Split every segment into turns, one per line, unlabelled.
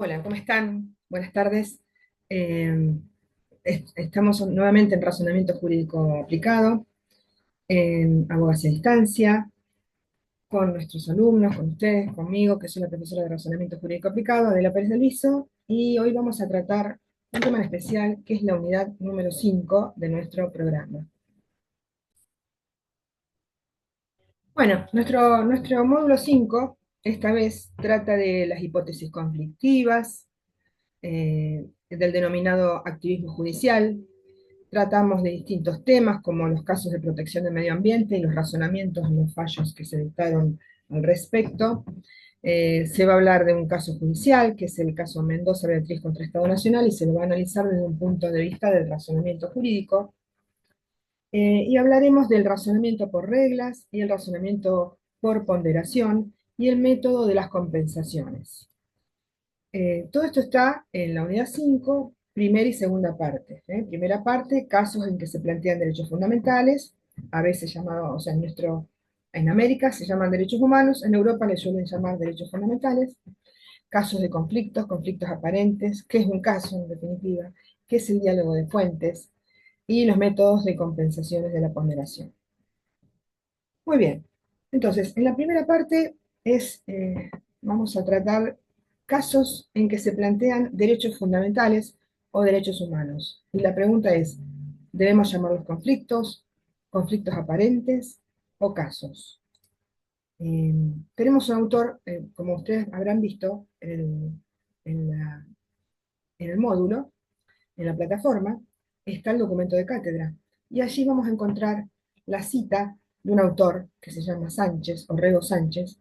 Hola, ¿cómo están? Buenas tardes. Eh, Estamos nuevamente en razonamiento jurídico aplicado, en abogacía a distancia, con nuestros alumnos, con ustedes, conmigo, que soy la profesora de razonamiento jurídico aplicado, Adela Pérez del Viso, y hoy vamos a tratar un tema en especial, que es la unidad número 5 de nuestro programa. Bueno, nuestro módulo 5 esta vez trata de las hipótesis conflictivas, del denominado activismo judicial. Tratamos de distintos temas, como los casos de protección del medio ambiente y los razonamientos en los fallos que se dictaron al respecto. Se va a hablar de un caso judicial, que es el caso Mendoza Beatriz contra Estado Nacional, y se lo va a analizar desde un punto de vista del razonamiento jurídico. Y hablaremos del razonamiento por reglas y el razonamiento por ponderación y el método de las compensaciones. Todo esto está en la unidad 5, primera y segunda parte. Primera parte, casos en que se plantean derechos fundamentales, a veces llamados, o sea, en América se llaman derechos humanos, en Europa les suelen llamar derechos fundamentales, casos de conflictos, conflictos aparentes, qué es un caso en definitiva, qué es el diálogo de fuentes y los métodos de compensaciones de la ponderación. Muy bien, entonces, en la primera parte vamos a tratar casos en que se plantean derechos fundamentales o derechos humanos. Y la pregunta es, ¿debemos llamarlos conflictos, conflictos aparentes o casos? Eh, Tenemos un autor, como ustedes habrán visto en la- en el módulo, en la plataforma, está el documento de cátedra. Y allí vamos a encontrar la cita de un autor que se llama Sánchez, Orrego Sánchez,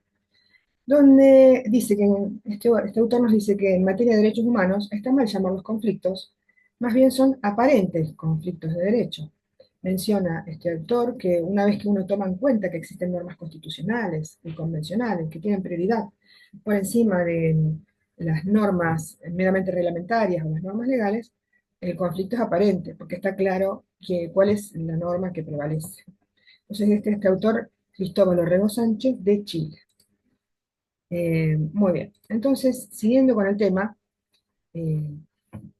donde dice que este autor nos dice que en materia de derechos humanos está mal llamarlos conflictos, más bien son aparentes conflictos de derecho. Menciona este autor que una vez que uno toma en cuenta que existen normas constitucionales y convencionales que tienen prioridad por encima de las normas meramente reglamentarias o las normas legales, el conflicto es aparente, porque está claro cuál es la norma que prevalece. Entonces, este autor, Cristóbal Orrego Sánchez, de Chile. Muy bien, entonces, siguiendo con el tema, eh,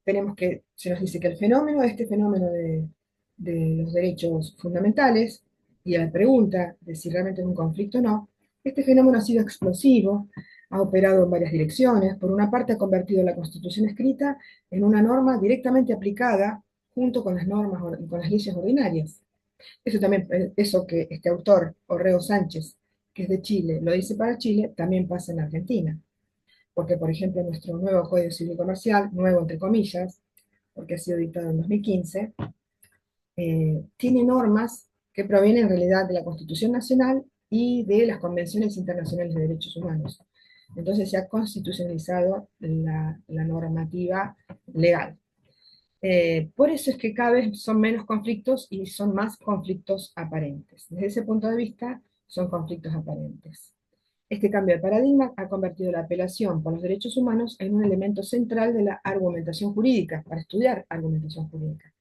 tenemos que, se nos dice que este fenómeno de los derechos fundamentales, y a la pregunta de si realmente es un conflicto o no, este fenómeno ha sido explosivo, ha operado en varias direcciones. Por una parte, ha convertido la Constitución escrita en una norma directamente aplicada junto con las normas y con las leyes ordinarias. Eso también, eso que este autor, Orrego Sánchez, que es de Chile, lo dice para Chile, también pasa en Argentina. Porque, por ejemplo, nuestro nuevo Código Civil Comercial, nuevo entre comillas, porque ha sido dictado en 2015, tiene normas que provienen en realidad de la Constitución Nacional y de las convenciones internacionales de derechos humanos. Entonces se ha constitucionalizado la normativa legal. Por eso es que cada vez son menos conflictos y son más conflictos aparentes. Desde ese punto de vista, son conflictos aparentes. Este cambio de paradigma ha convertido la apelación por los derechos humanos en un elemento central de la argumentación jurídica, para estudiar argumentación jurídica.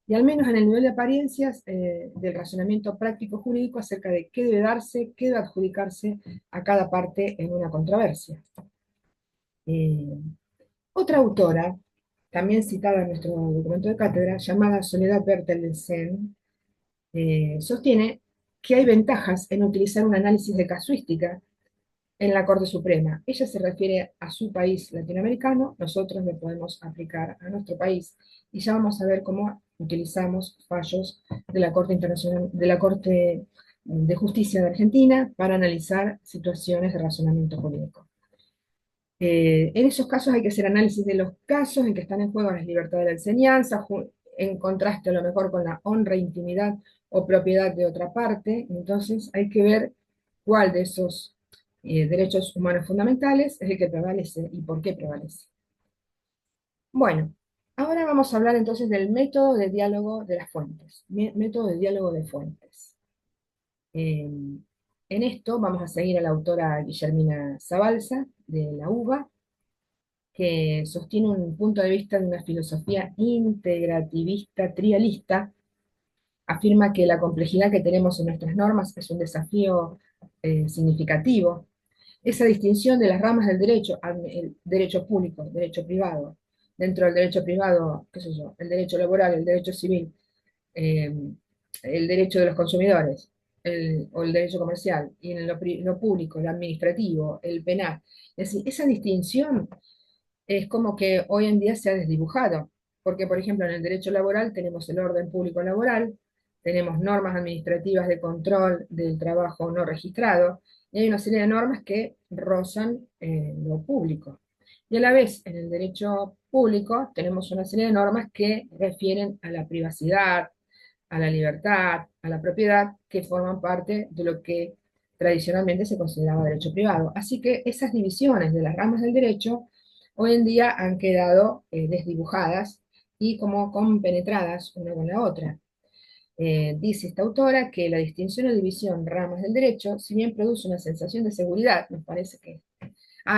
Y al menos en el nivel de apariencias del razonamiento práctico jurídico acerca de qué debe darse, qué debe adjudicarse a cada parte en una controversia. Eh, Otra autora, también citada en nuestro documento de cátedra, llamada Soledad Bertelsen, sostiene que hay ventajas en utilizar un análisis de casuística en la Corte Suprema. Ella se refiere a su país latinoamericano, nosotros lo podemos aplicar a nuestro país. Y ya vamos a ver cómo utilizamos fallos de la Corte Internacional, de la Corte de Justicia de Argentina para analizar situaciones de razonamiento jurídico. En esos casos hay que hacer análisis de los casos en que están en juego las libertades de la enseñanza, en contraste a lo mejor con la honra, intimidad o propiedad de otra parte. Entonces hay que ver cuál de esos derechos humanos fundamentales es el que prevalece y por qué prevalece. Bueno, ahora vamos a hablar entonces del método de diálogo de las fuentes, método de diálogo de fuentes. En esto vamos a seguir a la autora Guillermina Zabalza, de la UBA, que sostiene un punto de vista de una filosofía integrativista, trialista. Afirma que la complejidad que tenemos en nuestras normas es un desafío significativo, esa distinción de las ramas del derecho, el derecho público, el derecho privado, dentro del derecho privado, qué sé yo, el derecho laboral, el derecho civil, eh, el derecho de los consumidores, o el derecho comercial, y en lo público, el administrativo, el penal. Es decir, esa distinción es como que hoy en día se ha desdibujado, porque por ejemplo en el derecho laboral tenemos el orden público laboral, tenemos normas administrativas de control del trabajo no registrado, y hay una serie de normas que rozan lo público. Y a la vez, en el derecho público tenemos una serie de normas que refieren a la privacidad, a la libertad, a la propiedad, que forman parte de lo que tradicionalmente se consideraba derecho privado. Así que esas divisiones de las ramas del derecho hoy en día han quedado desdibujadas y como compenetradas una con la otra. Dice esta autora que la distinción o división ramas del derecho, si bien produce una sensación de seguridad, nos parece que,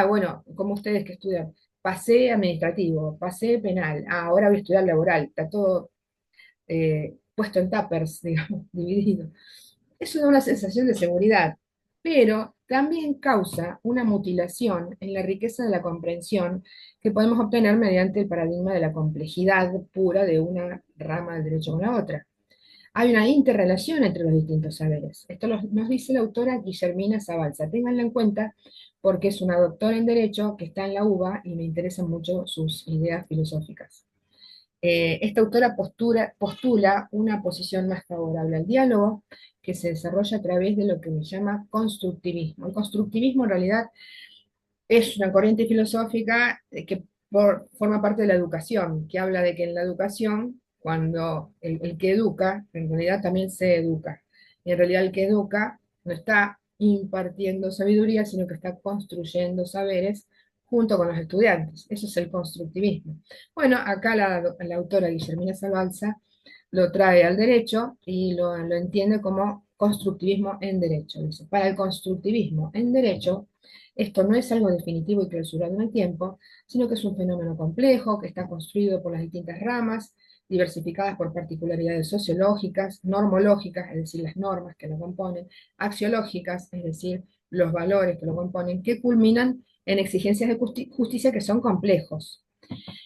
bueno, como ustedes que estudian, pasé administrativo, pasé penal, ahora voy a estudiar laboral, está todo puesto en tuppers, digamos, dividido. Eso da una sensación de seguridad, pero también causa una mutilación en la riqueza de la comprensión que podemos obtener mediante el paradigma de la complejidad pura de una rama del derecho con la otra. Hay una interrelación entre los distintos saberes. Esto nos dice la autora Guillermina Zabalza. Ténganla en cuenta porque es una doctora en Derecho que está en la UBA y me interesan mucho sus ideas filosóficas. Esta autora postula una posición más favorable al diálogo que se desarrolla a través de lo que se llama constructivismo. El constructivismo en realidad es una corriente filosófica que forma parte de la educación, que habla de que en la educación, cuando el que educa, en realidad también se educa. Y en realidad el que educa no está impartiendo sabiduría, sino que está construyendo saberes junto con los estudiantes. Eso es el constructivismo. Bueno, acá la autora Guillermina Salbalza lo trae al derecho y lo entiende como constructivismo en derecho. Dice, para el constructivismo en derecho, esto no es algo definitivo y clausurado en el tiempo, sino que es un fenómeno complejo que está construido por las distintas ramas, diversificadas por particularidades sociológicas, normológicas, es decir, las normas que lo componen, axiológicas, es decir, los valores que lo componen, que culminan en exigencias de justicia que son complejos.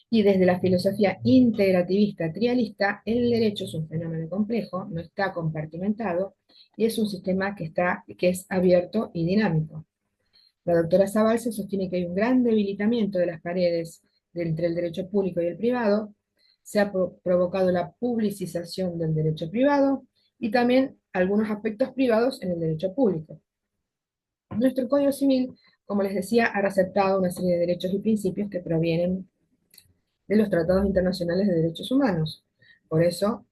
Y desde la filosofía integrativista trialista, el derecho es un fenómeno complejo, no está compartimentado, y es un sistema que es abierto y dinámico. La doctora Zabalza sostiene que hay un gran debilitamiento de las paredes entre el derecho público y el privado, se ha provocado la publicización del derecho privado y también algunos aspectos privados en el derecho público. Nuestro Código Civil, como les decía, ha receptado una serie de derechos y principios que provienen de los tratados internacionales de derechos humanos. Por eso,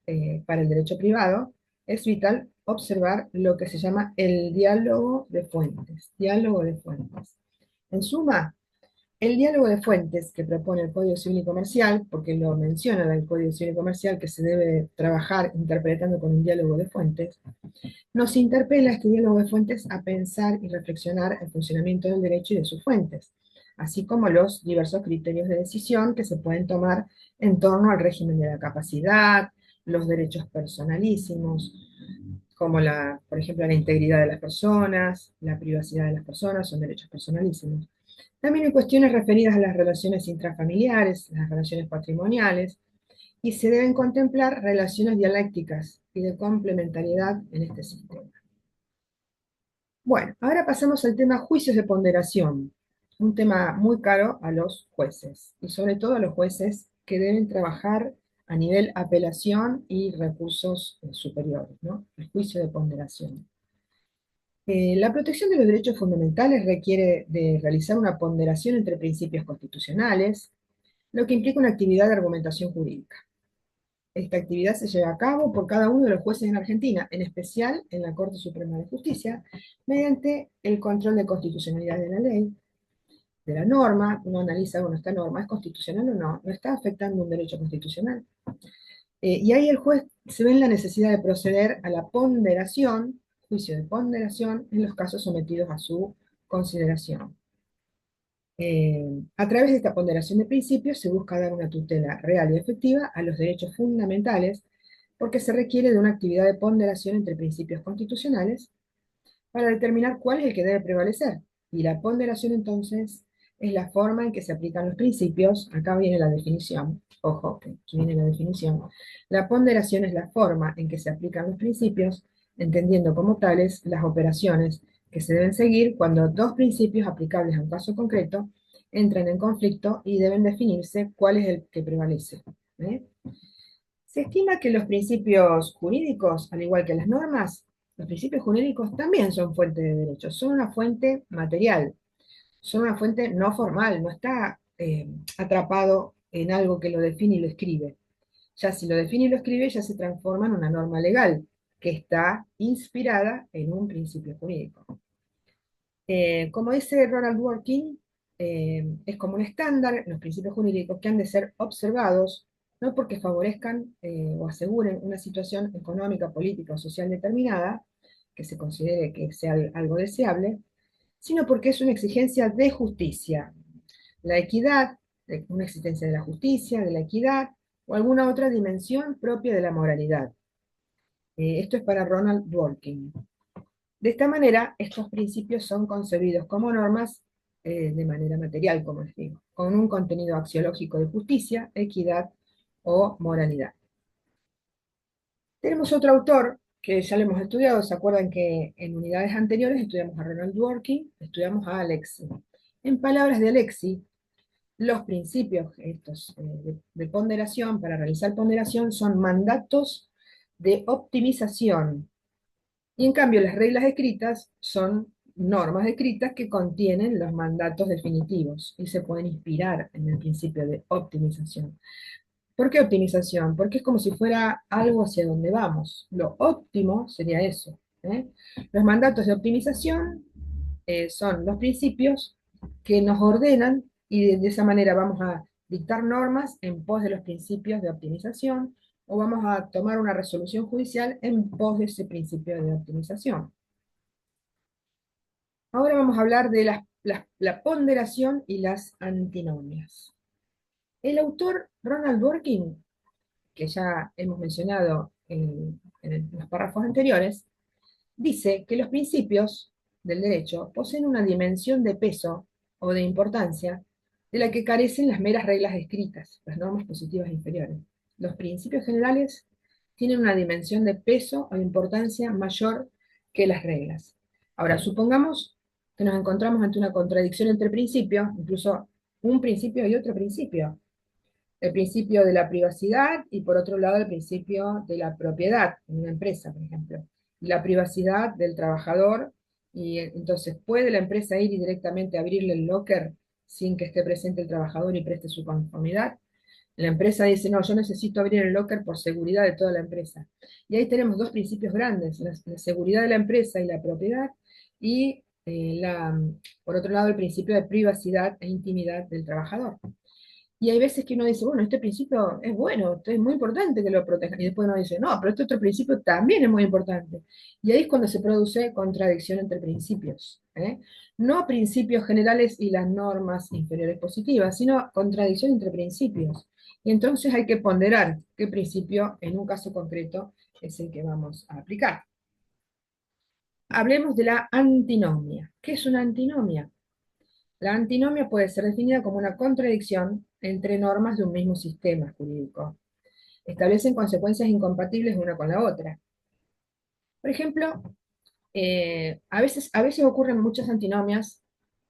para el derecho privado, es vital observar lo que se llama el diálogo de fuentes. Diálogo de fuentes. En suma, el diálogo de fuentes que propone el Código Civil y Comercial, porque lo menciona el Código Civil y Comercial, que se debe trabajar interpretando con un diálogo de fuentes, nos interpela este diálogo de fuentes a pensar y reflexionar el funcionamiento del derecho y de sus fuentes, así como los diversos criterios de decisión que se pueden tomar en torno al régimen de la capacidad, los derechos personalísimos, como por ejemplo, la integridad de las personas, la privacidad de las personas, son derechos personalísimos. También hay cuestiones referidas a las relaciones intrafamiliares, las relaciones patrimoniales, y se deben contemplar relaciones dialécticas y de complementariedad en este sistema. Bueno, ahora pasamos al tema juicios de ponderación, un tema muy caro a los jueces, y sobre todo a los jueces que deben trabajar a nivel apelación y recursos superiores, ¿no? El juicio de ponderación. La protección de los derechos fundamentales requiere de realizar una ponderación entre principios constitucionales, lo que implica una actividad de argumentación jurídica. Esta actividad se lleva a cabo por cada uno de los jueces en Argentina, en especial en la Corte Suprema de Justicia, mediante el control de constitucionalidad de la ley, de la norma. Uno analiza, bueno, esta norma es constitucional o no, no está afectando un derecho constitucional. Y ahí el juez se ve en la necesidad de proceder a la ponderación, juicio de ponderación, en los casos sometidos a su consideración. A través de esta ponderación de principios se busca dar una tutela real y efectiva a los derechos fundamentales porque se requiere de una actividad de ponderación entre principios constitucionales para determinar cuál es el que debe prevalecer. Y la ponderación entonces es la forma en que se aplican los principios. Acá viene la definición. Ojo, que aquí viene la definición. La ponderación es la forma en que se aplican los principios, entendiendo como tales las operaciones que se deben seguir cuando dos principios aplicables a un caso concreto entran en conflicto y deben definirse cuál es el que prevalece. ¿Eh? Se estima que los principios jurídicos, al igual que las normas, los principios jurídicos también son fuente de derechos, son una fuente material, son una fuente no formal, no está atrapado en algo que lo define y lo escribe. Ya si lo define y lo escribe, ya se transforma en una norma legal que está inspirada en un principio jurídico. Como dice Ronald Dworkin, es como un estándar los principios jurídicos que han de ser observados, no porque favorezcan o aseguren una situación económica, política o social determinada, que se considere que sea algo deseable, sino porque es una exigencia de justicia, la equidad, una existencia de la justicia, de la equidad o alguna otra dimensión propia de la moralidad. Esto es para Ronald Dworkin. De esta manera, estos principios son concebidos como normas de manera material, como les digo, con un contenido axiológico de justicia, equidad o moralidad. Tenemos otro autor que ya lo hemos estudiado, ¿se acuerdan que en unidades anteriores estudiamos a Ronald Dworkin, estudiamos a Alexi? En palabras de Alexi, los principios estos, de ponderación, para realizar ponderación, son mandatos de optimización. Y en cambio, las reglas escritas son normas escritas que contienen los mandatos definitivos y se pueden inspirar en el principio de optimización. ¿Por qué optimización? Porque es como si fuera algo hacia donde vamos. Lo óptimo sería eso. ¿Eh? Los mandatos de optimización son los principios que nos ordenan y de esa manera vamos a dictar normas en pos de los principios de optimización o vamos a tomar una resolución judicial en pos de ese principio de optimización. Ahora vamos a hablar de la ponderación y las antinomias. El autor Ronald Dworkin, que ya hemos mencionado en los párrafos anteriores, dice que los principios del derecho poseen una dimensión de peso o de importancia de la que carecen las meras reglas escritas, las normas positivas inferiores. Los principios generales tienen una dimensión de peso o de importancia mayor que las reglas. Ahora, supongamos que nos encontramos ante una contradicción entre principios, incluso un principio y otro principio. El principio de la privacidad y por otro lado el principio de la propiedad en una empresa, por ejemplo. La privacidad del trabajador y entonces puede la empresa ir y directamente abrirle el locker sin que esté presente el trabajador y preste su conformidad. La empresa dice, no, yo necesito abrir el locker por seguridad de toda la empresa. Y ahí tenemos dos principios grandes, la seguridad de la empresa y la propiedad, y por otro lado el principio de privacidad e intimidad del trabajador. Y hay veces que uno dice, bueno, este principio es bueno, es muy importante que lo protejan. Y después uno dice, no, pero este otro principio también es muy importante. Y ahí es cuando se produce contradicción entre principios. ¿Eh? No principios generales y las normas inferiores positivas, sino contradicción entre principios. Y entonces hay que ponderar qué principio en un caso concreto es el que vamos a aplicar. Hablemos de la antinomia. ¿Qué es una antinomia? La antinomia puede ser definida como una contradicción entre normas de un mismo sistema jurídico. Establecen consecuencias incompatibles una con la otra. Por ejemplo, a veces ocurren muchas antinomias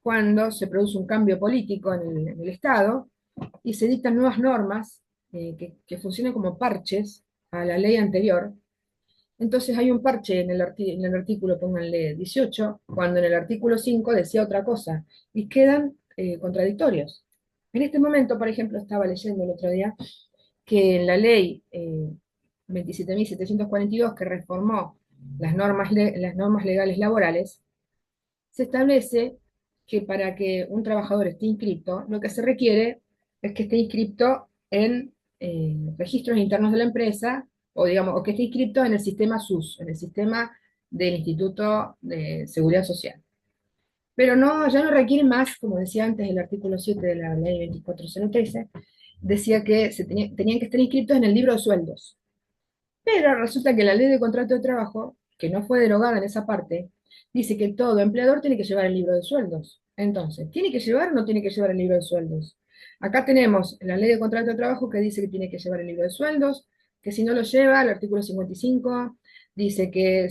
cuando se produce un cambio político en el Estado y se dictan nuevas normas que funcionan como parches a la ley anterior. Entonces hay un parche en el artículo, pónganle 18, cuando en el artículo 5 decía otra cosa, y quedan contradictorios. En este momento, por ejemplo, estaba leyendo el otro día que en la ley 27.742, que reformó las normas legales laborales, se establece que para que un trabajador esté inscrito, lo que se requiere es que esté inscrito en registros internos de la empresa, o digamos, o que esté inscrito en el sistema SUS, en el sistema del Instituto de Seguridad Social. Pero no, ya no requiere más, como decía antes el artículo 7 de la ley 24.013, decía que tenían que estar inscritos en el libro de sueldos. Pero resulta que la ley de contrato de trabajo, que no fue derogada en esa parte, Dice que todo empleador tiene que llevar el libro de sueldos. Entonces, ¿tiene que llevar o no tiene que llevar el libro de sueldos? Acá tenemos la ley de contrato de trabajo que dice que tiene que llevar el libro de sueldos, que si no lo lleva, el artículo 55 dice que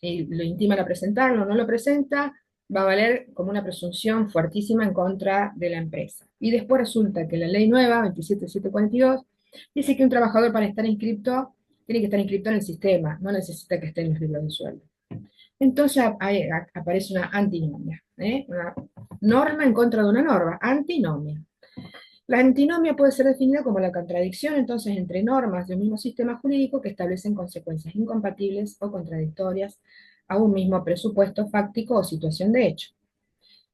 y lo intiman a presentarlo, no lo presenta, va a valer como una presunción fuertísima en contra de la empresa. Y después resulta que la ley nueva, 27742, dice que un trabajador para estar inscrito tiene que estar inscrito en el sistema, no necesita que esté en los libros de sueldo. Entonces ahí aparece una antinomia, ¿eh? Una norma en contra de una norma, antinomia. La antinomia puede ser definida como la contradicción entonces entre normas de un mismo sistema jurídico que establecen consecuencias incompatibles o contradictorias a un mismo presupuesto fáctico o situación de hecho.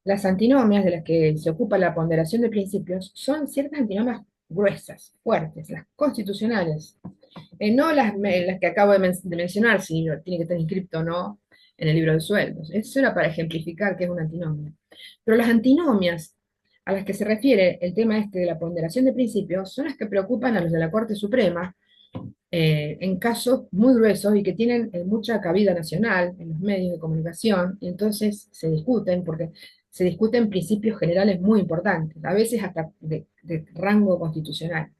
Las antinomias de las que se ocupa la ponderación de principios son ciertas antinomias gruesas, fuertes, las constitucionales, no las que acabo de mencionar, si tiene que estar inscrito o no en el libro de sueldos. Eso era para ejemplificar qué es una antinomia. Pero las antinomias a las que se refiere el tema este de la ponderación de principios son las que preocupan a los de la Corte Suprema en casos muy gruesos y que tienen mucha cabida nacional en los medios de comunicación, y entonces se discuten porque se discuten principios generales muy importantes, a veces hasta de rango constitucional.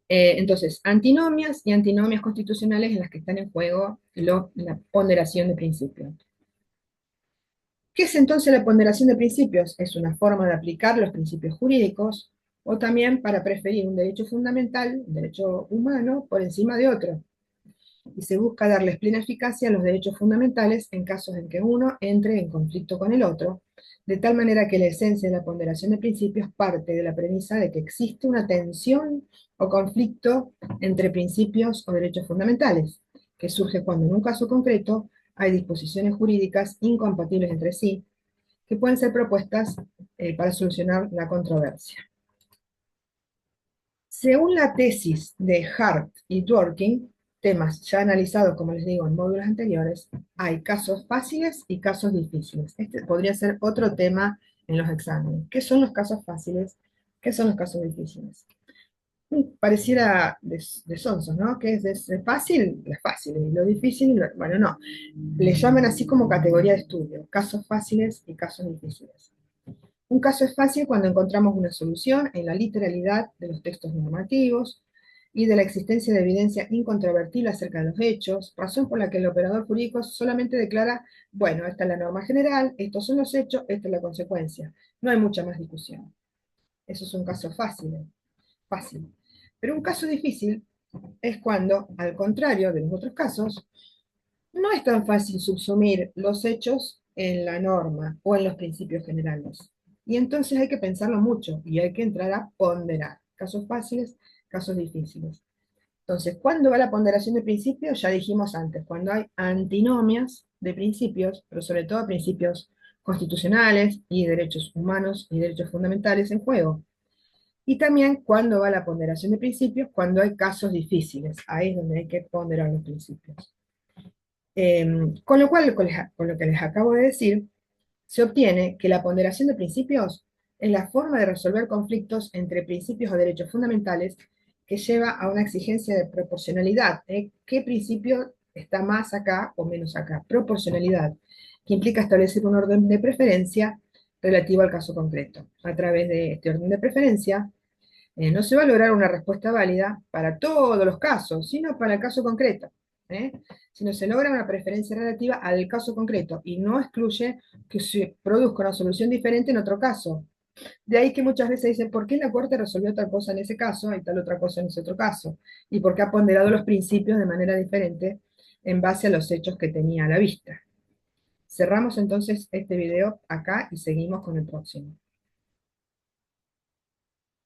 Entonces, antinomias y antinomias constitucionales en las que están en juego la ponderación de principios. ¿Qué es entonces la ponderación de principios? Es una forma de aplicar los principios jurídicos o también para preferir un derecho fundamental, un derecho humano, por encima de otro. Y se busca darles plena eficacia a los derechos fundamentales en casos en que uno entre en conflicto con el otro, de tal manera que la esencia de la ponderación de principios parte de la premisa de que existe una tensión o conflicto entre principios o derechos fundamentales, que surge cuando en un caso concreto hay disposiciones jurídicas incompatibles entre sí, que pueden ser propuestas para solucionar la controversia. Según la tesis de Hart y Dworkin, temas ya analizados, como les digo, en módulos anteriores, hay casos fáciles y casos difíciles. Este podría ser otro tema en los exámenes. ¿Qué son los casos fáciles? ¿Qué son los casos difíciles? Pareciera de sonsos, ¿no? ¿Qué es fácil? Las fáciles. Y lo difícil, bueno, no. Le llaman así como categoría de estudio, casos fáciles y casos difíciles. Un caso es fácil cuando encontramos una solución en la literalidad de los textos normativos y de la existencia de evidencia incontrovertible acerca de los hechos, razón por la que el operador jurídico solamente declara, bueno, esta es la norma general, estos son los hechos, esta es la consecuencia. No hay mucha más discusión. Eso es un caso fácil. Pero un caso difícil es cuando, al contrario de los otros casos, no es tan fácil subsumir los hechos en la norma o en los principios generales. Y entonces hay que pensarlo mucho y hay que entrar a ponderar casos fáciles, casos difíciles. Entonces, ¿cuándo va la ponderación de principios? Ya dijimos antes, cuando hay antinomias de principios, pero sobre todo principios constitucionales y derechos humanos y derechos fundamentales en juego. Y también cuando va la ponderación de principios, cuando hay casos difíciles. Ahí es donde hay que ponderar los principios. Con lo cual, con lo que les acabo de decir, se obtiene que la ponderación de principios es la forma de resolver conflictos entre principios o derechos fundamentales que lleva a una exigencia de proporcionalidad. ¿Qué principio está más acá o menos acá? Proporcionalidad, que implica establecer un orden de preferencia relativo al caso concreto. A través de este orden de preferencia, no se va a lograr una respuesta válida para todos los casos, sino para el caso concreto. ¿eh? Sino se logra una preferencia relativa al caso concreto y no excluye que se produzca una solución diferente en otro caso. De ahí que muchas veces dicen, ¿por qué la Corte resolvió tal cosa en ese caso y tal otra cosa en ese otro caso? Y por qué ha ponderado los principios de manera diferente en base a los hechos que tenía a la vista. Cerramos entonces este video acá y seguimos con el próximo.